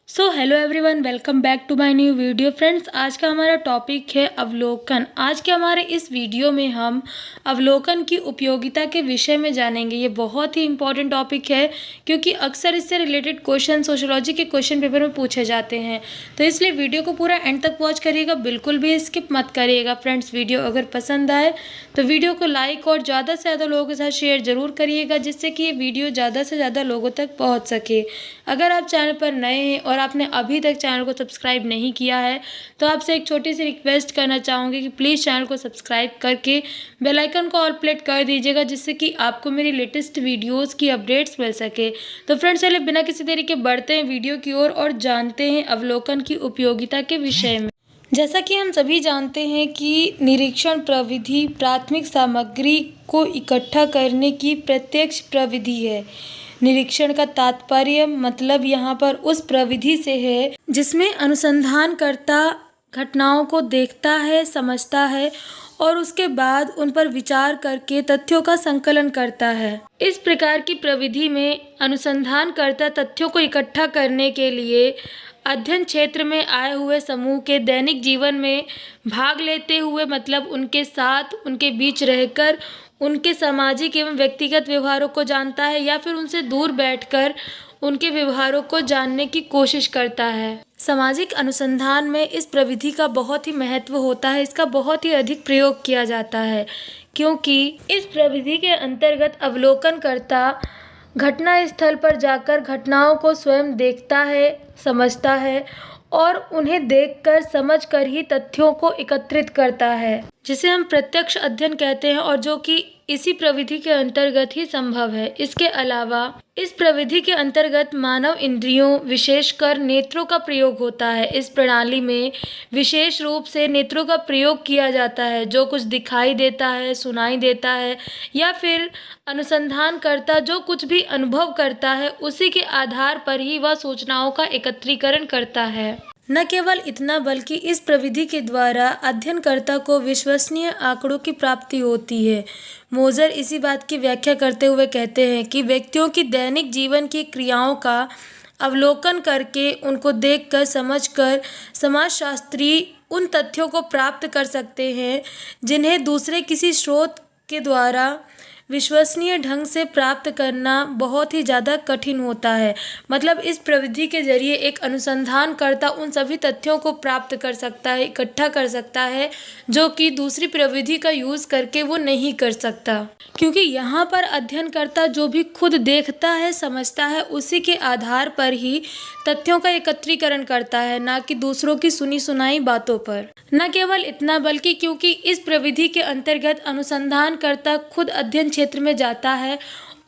Hello everyone, welcome back to my new video. Friends, आज का हमारा टॉपिक है अवलोकन। आज के हमारे इस वीडियो में हम अवलोकन की उपयोगिता के विषय में जानेंगे। ये बहुत ही इंपॉर्टेंट टॉपिक है क्योंकि अक्सर इससे रिलेटेड क्वेश्चन सोशियोलॉजी के क्वेश्चन पेपर में पूछे जाते हैं, तो इसलिए वीडियो को पूरा एंड तक वॉच करिएगा, बिल्कुल भी स्किप मत करिएगा। फ्रेंड्स, वीडियो अगर पसंद आए तो वीडियो को लाइक और ज़्यादा से ज़्यादा लोगों के साथ शेयर ज़रूर करिएगा, जिससे कि ये वीडियो ज़्यादा से ज़्यादा लोगों तक पहुँच सके। अगर आप चैनल पर नए हैं और आपने अभी तक चैनल को सब्सक्राइब नहीं किया है तो आपसे एक छोटी सी रिक्वेस्ट करना चाहूँगी कि प्लीज़ चैनल को सब्सक्राइब करके बेल आइकन को ऑल प्लेट कर दीजिएगा, जिससे कि आपको मेरी लेटेस्ट वीडियोस की अपडेट्स मिल सके। तो फ्रेंड्स, चलिए बिना किसी देरी के बढ़ते हैं वीडियो की ओर और जानते हैं अवलोकन की उपयोगिता के विषय में। जैसा कि हम सभी जानते हैं कि निरीक्षण प्रविधि प्राथमिक सामग्री को इकट्ठा करने की प्रत्यक्ष प्रविधि है। निरीक्षण का तात्पर्य मतलब यहाँ पर उस प्रविधि से है जिसमें अनुसंधानकर्ता घटनाओं को देखता है, समझता है और उसके बाद उन पर विचार करके तथ्यों का संकलन करता है। इस प्रकार की प्रविधि में अनुसंधानकर्ता तथ्यों को इकट्ठा करने के लिए अध्ययन क्षेत्र में आए हुए समूह के दैनिक जीवन में भाग लेते हुए, मतलब उनके साथ, उनके बीच रहकर उनके सामाजिक एवं व्यक्तिगत व्यवहारों को जानता है या फिर उनसे दूर बैठकर उनके व्यवहारों को जानने की कोशिश करता है। सामाजिक अनुसंधान में इस प्रविधि का बहुत ही महत्व होता है, इसका बहुत ही अधिक प्रयोग किया जाता है, क्योंकि इस प्रविधि के अंतर्गत अवलोकनकर्ता घटना स्थल पर जाकर घटनाओं को स्वयं देखता है, समझता है और उन्हें देखकर समझकर ही तथ्यों को एकत्रित करता है, जिसे हम प्रत्यक्ष अध्ययन कहते हैं और जो कि इसी प्रविधि के अंतर्गत ही संभव है। इसके अलावा इस प्रविधि के अंतर्गत मानव इंद्रियों, विशेषकर नेत्रों का प्रयोग होता है। इस प्रणाली में विशेष रूप से नेत्रों का प्रयोग किया जाता है। जो कुछ दिखाई देता है, सुनाई देता है या फिर अनुसंधानकर्ता जो कुछ भी अनुभव करता है, उसी के आधार पर ही वह सूचनाओं का एकत्रीकरण करता है। न केवल इतना, बल्कि इस प्रविधि के द्वारा अध्ययनकर्ता को विश्वसनीय आंकड़ों की प्राप्ति होती है। मोजर इसी बात की व्याख्या करते हुए कहते हैं कि व्यक्तियों की दैनिक जीवन की क्रियाओं का अवलोकन करके, उनको देखकर, समझकर समाजशास्त्री उन तथ्यों को प्राप्त कर सकते हैं जिन्हें दूसरे किसी स्रोत के द्वारा विश्वसनीय ढंग से प्राप्त करना बहुत ही ज़्यादा कठिन होता है। मतलब इस प्रविधि के जरिए एक अनुसंधानकर्ता उन सभी तथ्यों को प्राप्त कर सकता है, इकट्ठा कर सकता है, जो कि दूसरी प्रविधि का यूज़ करके वो नहीं कर सकता, क्योंकि यहाँ पर अध्ययनकर्ता जो भी खुद देखता है, समझता है, उसी के आधार पर ही तथ्यों का एकत्रीकरण करता है, ना कि दूसरों की सुनी सुनाई बातों पर। न केवल इतना, बल्कि क्योंकि इस प्रविधि के अंतर्गत अनुसंधानकर्ता खुद अध्ययन क्षेत्र में जाता है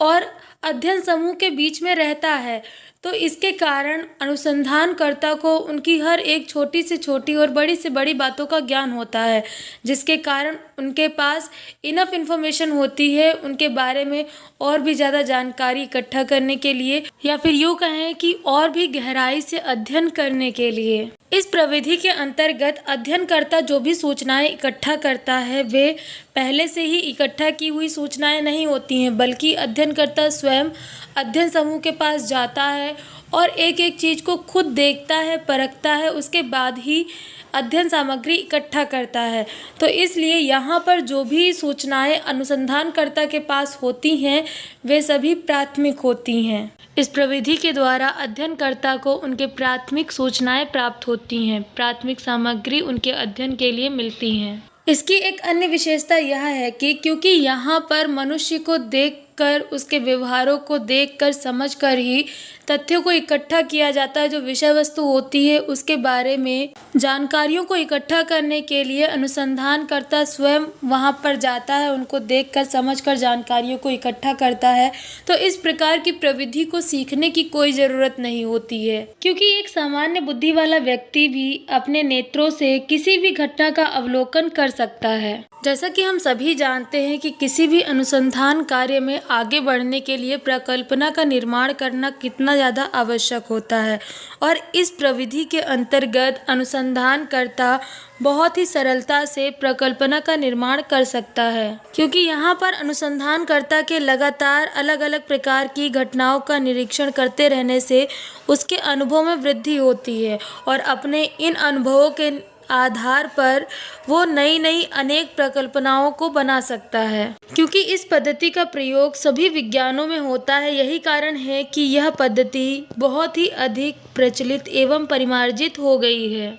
और अध्ययन समूह के बीच में रहता है, तो इसके कारण अनुसंधानकर्ता को उनकी हर एक छोटी से छोटी और बड़ी से बड़ी बातों का ज्ञान होता है, जिसके कारण उनके पास इनफ इन्फॉर्मेशन होती है उनके बारे में और भी ज़्यादा जानकारी इकट्ठा करने के लिए, या फिर यूँ कहें कि और भी गहराई से अध्ययन करने के लिए। इस प्रविधि के अंतर्गत अध्ययनकर्ता जो भी सूचनाएं इकट्ठा करता है, वे पहले से ही इकट्ठा की हुई सूचनाएं नहीं होती हैं, बल्कि अध्ययनकर्ता स्वयं अध्ययन समूह के पास जाता है और एक एक चीज़ को खुद देखता है, परखता है, उसके बाद ही अध्ययन सामग्री इकट्ठा करता है। तो इसलिए यहाँ पर जो भी सूचनाएं अनुसंधानकर्ता के पास होती हैं, वे सभी प्राथमिक होती हैं। इस प्रविधि के द्वारा अध्ययनकर्ता को उनके प्राथमिक सूचनाएं प्राप्त होती हैं, प्राथमिक सामग्री उनके अध्ययन के लिए मिलती हैं। इसकी एक अन्य विशेषता यह है कि क्योंकि यहाँ पर मनुष्य को देखकर, उसके व्यवहारों को देखकर, समझकर ही तथ्यों को इकट्ठा किया जाता है, जो विषय वस्तु होती है उसके बारे में जानकारियों को इकट्ठा करने के लिए अनुसंधानकर्ता स्वयं वहाँ पर जाता है, उनको देखकर, समझकर जानकारियों को इकट्ठा करता है। तो इस प्रकार की प्रविधि को सीखने की कोई ज़रूरत नहीं होती है, क्योंकि एक सामान्य बुद्धि वाला व्यक्ति भी अपने नेत्रों से किसी भी घटना का अवलोकन कर सकता है। जैसा कि हम सभी जानते हैं कि किसी भी अनुसंधान कार्य में आगे बढ़ने के लिए परिकल्पना का निर्माण करना कितना ज़्यादा आवश्यक होता है। और इस प्रविधि के अंतर्गत अनुसंधानकर्ता बहुत ही सरलता से परिकल्पना का निर्माण कर सकता है, क्योंकि यहाँ पर अनुसंधानकर्ता के लगातार अलग अलग प्रकार की घटनाओं का निरीक्षण करते रहने से उसके अनुभव में वृद्धि होती है और अपने इन अनुभवों के आधार पर वो नई नई अनेक परिकल्पनाओं को बना सकता है। क्योंकि इस पद्धति का प्रयोग सभी विज्ञानों में होता है, यही कारण है कि यह पद्धति बहुत ही अधिक प्रचलित एवं परिमार्जित हो गई है।